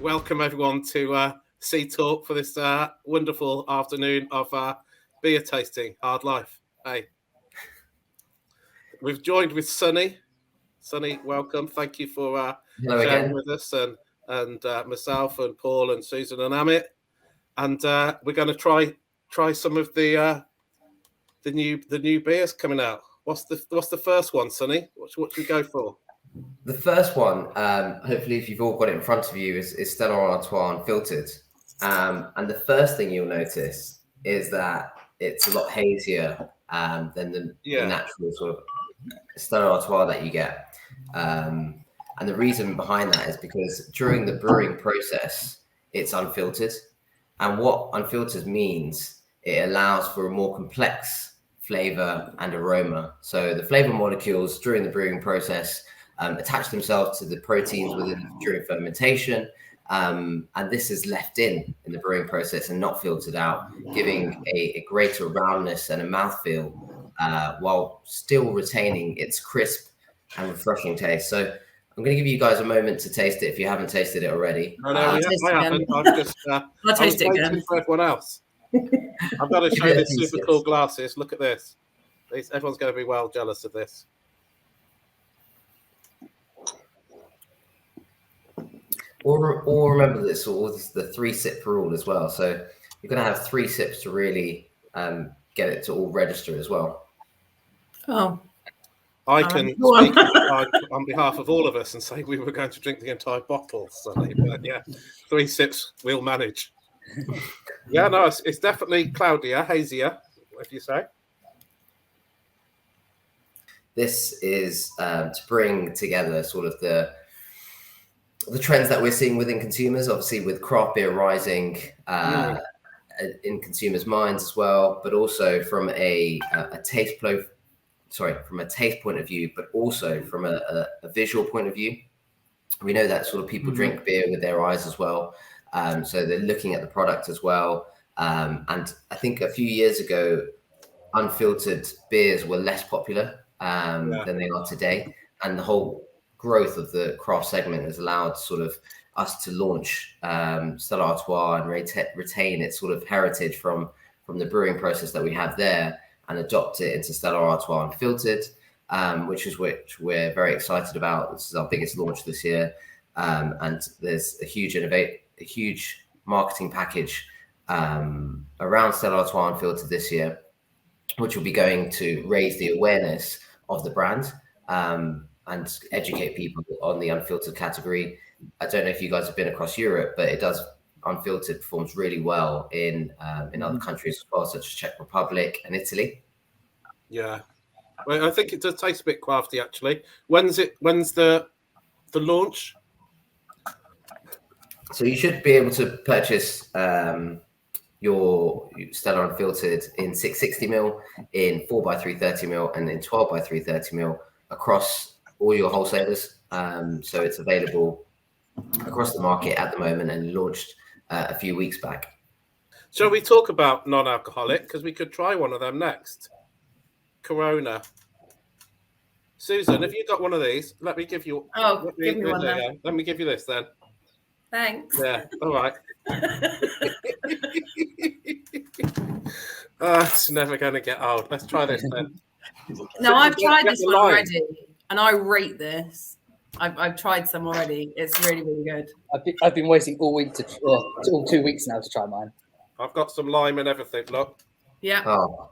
welcome everyone to Sea Talk for this wonderful afternoon of beer tasting, hard life. Hey, we've joined with Sunny. Sunny, welcome. Thank you for sharing with us, and myself and Paul and Susan and Amit. And we're going to try some of the new beers coming out. What's the first one, Sunny? What should we go for? The first one, hopefully if you've all got it in front of you, is Stella Artois Unfiltered. And the first thing you'll notice is that it's a lot hazier than the natural sort of Stella Artois that you get. And the reason behind that is because during the brewing process, it's unfiltered. And what unfiltered means, it allows for a more complex flavor and aroma. So the flavor molecules during the brewing process attach themselves to the proteins during fermentation, and this is left in the brewing process and not filtered out, giving a greater roundness and a mouthfeel while still retaining its crisp and refreshing taste. So I'm going to give you guys a moment to taste it if you haven't tasted it already. No, I haven't. I've just I'll taste it again for everyone else. I've got to show these super cool glasses. Look at this. Everyone's going to be well jealous of this. Or remember this, or the 3-sip rule as well. So you're going to have 3 sips to really get it to all register as well. Oh, I can speak on behalf of all of us and say we were going to drink the entire bottle. So, but yeah, 3 sips we'll manage. Yeah, no, it's definitely cloudier, hazier, if you say. This is to bring together sort of the trends that we're seeing within consumers, obviously with craft beer rising in consumers' minds as well, but also from a taste point of view, but also from a visual point of view. We know that sort of people drink beer with their eyes as well. So they're looking at the product as well. And I think a few years ago, unfiltered beers were less popular than they are today. And the whole growth of the craft segment has allowed sort of us to launch Stella Artois and retain its sort of heritage from the brewing process that we have there and adopt it into Stella Artois Unfiltered, which we're very excited about. This is our biggest launch this year. And there's a huge marketing package around Stella Artois Unfiltered this year, which will be going to raise the awareness of the brand and educate people on the unfiltered category. I don't know if you guys have been across Europe, but unfiltered performs really well in other countries as well, such as Czech Republic and Italy. Yeah, well, I think it does taste a bit crafty actually. When's the launch? So you should be able to purchase your Stella Unfiltered in 660ml, in 4x330ml, and in 12x330ml across all your wholesalers. So it's available across the market at the moment and launched a few weeks back. Shall we talk about non-alcoholic? Because we could try one of them next. Corona. Susan, have you got one of these? Let me give you. Give me one then. Let me give you this then. Thanks. Yeah. All right. It's never going to get old. Let's try this then. No, I've tried this one already, and I rate this. I've tried some already. It's really, really good. I've been waiting all week all 2 weeks now to try mine. I've got some lime and everything. Look. Yeah.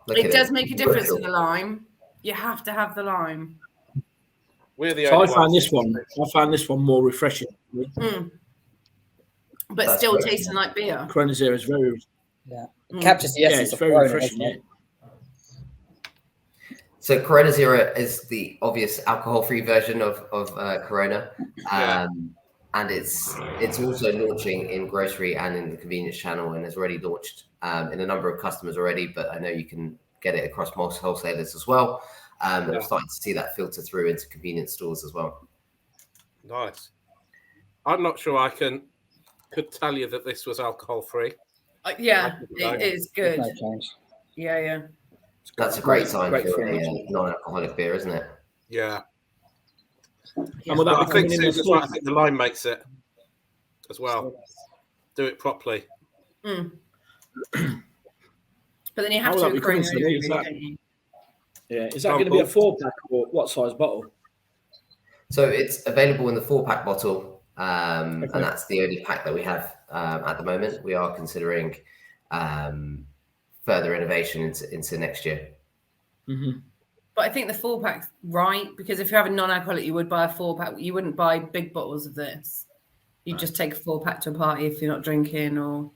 It does make a difference to the lime. You have to have the lime. We're the only I found this one more refreshing. But still tasting like beer. Corona Zero is very it captures the essence of very Corona, refreshing. doesn't it? So Corona Zero is the obvious alcohol-free version of Corona, and it's also launching in grocery and in the convenience channel, and has already launched in a number of customers already. But I know you can get it across most wholesalers as well. I'm starting to see that filter through into convenience stores as well. Nice. I'm not sure I could tell you that this was alcohol-free. It is good. No change. Yeah. That's a great sign for a non-alcoholic beer, isn't it? Yeah. And will that I be think coming in the lime makes it. as well. Do it properly. But then you have How to will that be coming, Sonny? Is that- don't you? Yeah, is that going to be a 4-pack or what size bottle? So it's available in the 4-pack bottle, and that's the only pack that we have at the moment. We are considering further innovation into next year. Mm-hmm. But I think the 4-pack's right, because if you have a non-alcoholic, you would buy a 4-pack. You wouldn't buy big bottles of this. You just take a 4-pack to a party if you're not drinking, or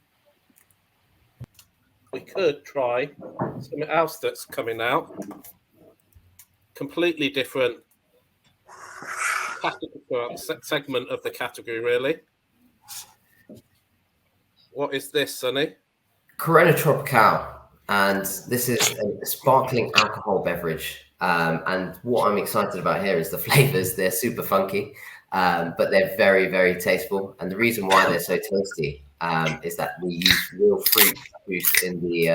We could try something else that's coming out. Completely different segment of the category, really. What is this, Sonny? Corona Tropical, and this is a sparkling alcohol beverage. And what I'm excited about here is the flavors. They're super funky, but they're very, very tasteful. And the reason why they're so tasty is that we use real fruit juice in the,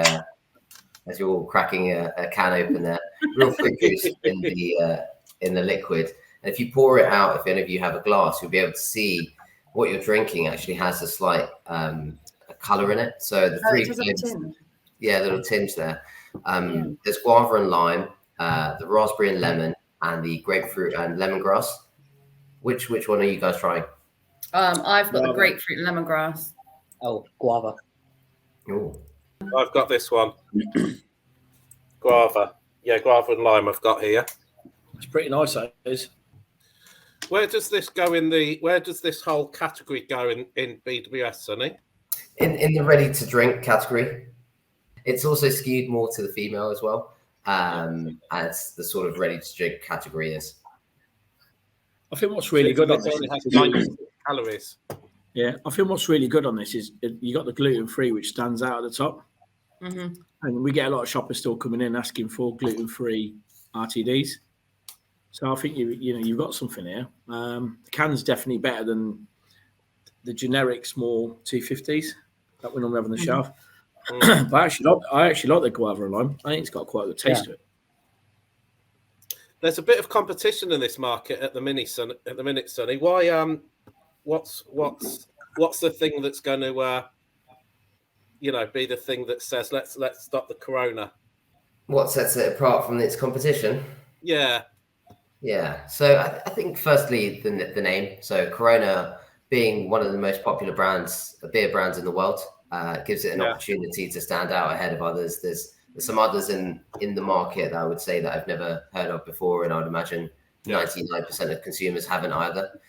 as you're all cracking a can open there, real fruit juice in the liquid. And if you pour it out, if any of you have a glass, you'll be able to see what you're drinking actually has a slight color in it. So the three flavors, yeah, little tinge there. There's guava and lime, the raspberry and lemon, and the grapefruit and lemongrass. Which one are you guys trying? I've got the grapefruit and lemongrass. Oh, guava. Ooh. I've got this one. Guava. Yeah, guava and lime I've got here. It's pretty nice, that is. Where does this go where does this whole category go in BWS, Sonny? In the ready to drink category. It's also skewed more to the female as well, as the sort of ready to drink category is. I think what's really good on this only has 90 calories. Yeah, I think what's really good on this is you got the gluten-free, which stands out at the top. Mm-hmm. And we get a lot of shoppers still coming in asking for gluten-free RTDs. So I think you've got something here. The can's definitely better than the generic small 250s that we normally have on the shelf. But I actually like the guava and lime. I think it's got quite a good taste to it. There's a bit of competition in this market at the minute, Sonny. Why? What's the thing that's going to be the thing that says let's stop the Corona? What sets it apart from its competition? Yeah. So I think firstly the name. So Corona being one of the most popular beer brands in the world, gives it an opportunity to stand out ahead of others. There's some others in the market that I would say that I've never heard of before, and I would imagine 99% of consumers haven't either.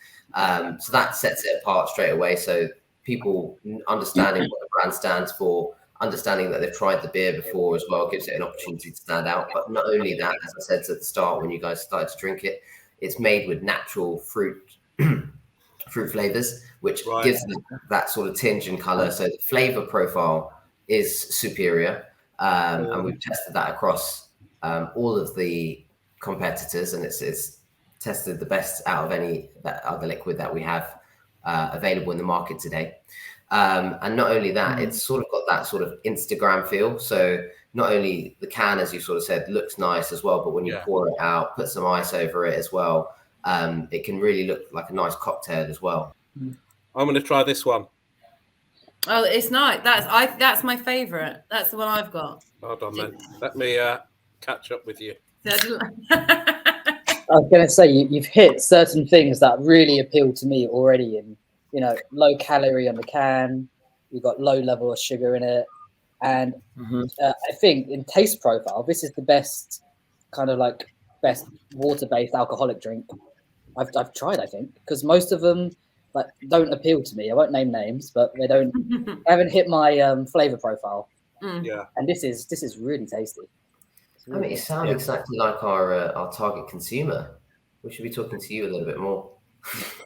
So that sets it apart straight away. So people understanding what the brand stands for, understanding that they've tried the beer before as well, gives it an opportunity to stand out. But not only that, as I said at the start, when you guys started to drink it, it's made with natural fruit flavors, which gives it that sort of tinge and color. So the flavor profile is superior. And we've tested that across all of the competitors, and it's tested the best out of any other liquid that we have available in the market today. And not only that, it's sort of got that sort of Instagram feel. So not only the can, as you sort of said, looks nice as well, but when you pour it out, put some ice over it as well, it can really look like a nice cocktail as well. I'm going to try this one. Oh, it's nice. That's my favourite. That's the one I've got. Hold on, then. Let me catch up with you. I was going to say you've hit certain things that really appeal to me already. And low calorie on the can. You've got low level of sugar in it, and I think in taste profile, this is the best kind of like best water-based alcoholic drink I've tried. I think because most of them don't appeal to me. I won't name names, but they haven't hit my flavor profile. Yeah, and this is really tasty. I mean, it sounds exactly like our target consumer. We should be talking to you a little bit more.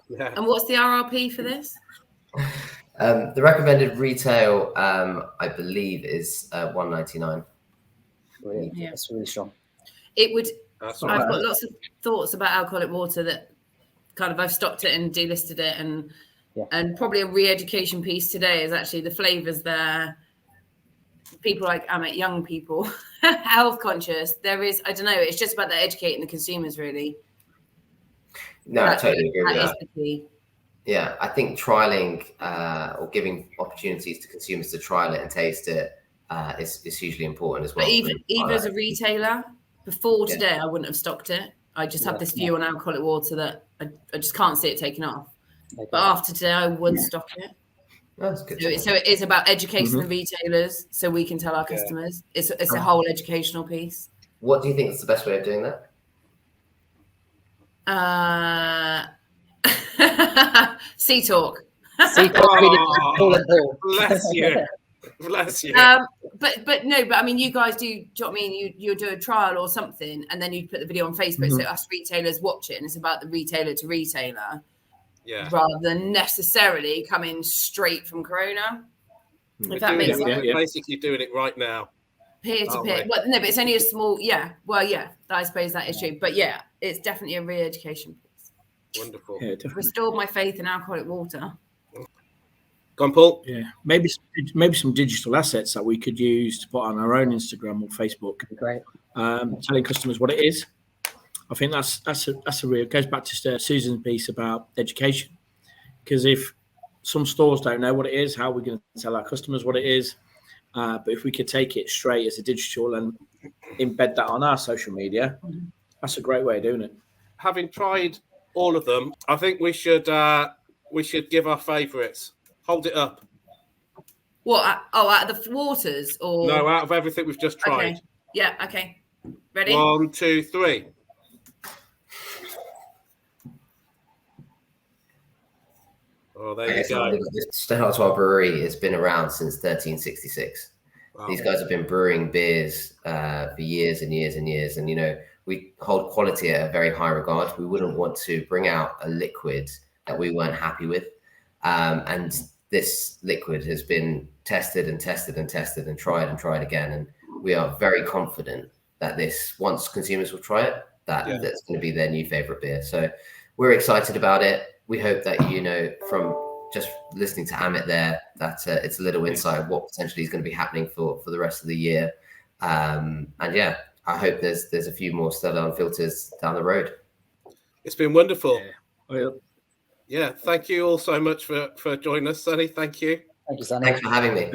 Yeah. And what's the RRP for this? The recommended retail, I believe, is $1.99. Brilliant. Yeah, that's really strong. It would. I've got lots of thoughts about alcoholic water that kind of I've stopped it and delisted it, and probably a re-education piece today is actually the flavors there. People like Amit, young people, health conscious. There is, I don't know. It's just about educating the consumers, really. No, I totally agree with that. Is the key. Yeah, I think trialing or giving opportunities to consumers to trial it and taste it is hugely important as well. But even as a retailer, before today, I wouldn't have stocked it. I just have this view on alcoholic water that I just can't see it taken off. Okay. But after today, I would stock it. That's good. So it is about educating the retailers so we can tell our customers. It's a whole educational piece. What do you think is the best way of doing that? Sea talk. Sea talk. Bless you. Bless you. But I mean, you guys do you know what I mean? You do a trial or something, and then you put the video on Facebook so us retailers watch it, and it's about the retailer to retailer. Yeah. Rather than necessarily coming straight from Corona. If that makes sense. We're basically doing it right now. Peer to peer. Well, no, but it's only a small, Well, I suppose that is true. But it's definitely a re-education piece. Wonderful. Yeah, restored my faith in alcoholic water. Go on, Paul. Yeah, maybe some digital assets that we could use to put on our own Instagram or Facebook. Great. Telling customers what it is. I think that's a real, goes back to Susan's piece about education, because if some stores don't know what it is, how are we going to tell our customers what it is? But if we could take it straight as a digital and embed that on our social media, that's a great way of doing it. Having tried all of them, I think we should give our favourites. Hold it up. What? Out of the waters, or no? Out of everything we've just tried. Okay. Yeah. Okay. Ready? 1, 2, 3. Oh, there you go. Stellar Artois Brewery has been around since 1366. Wow. These guys have been brewing beers for years and years and years. And, we hold quality at a very high regard. We wouldn't want to bring out a liquid that we weren't happy with. And this liquid has been tested and tested and tested and tried again. And we are very confident that once consumers will try it, that's going to be their new favorite beer. So we're excited about it. We hope that, from just listening to Amit there, that it's a little insight of what potentially is going to be happening for the rest of the year. I hope there's a few more Stella Unfiltered down the road. It's been wonderful. Yeah. Thank you all so much for joining us, Sonny. Thank you. Thank you, Sonny. Thanks for having me.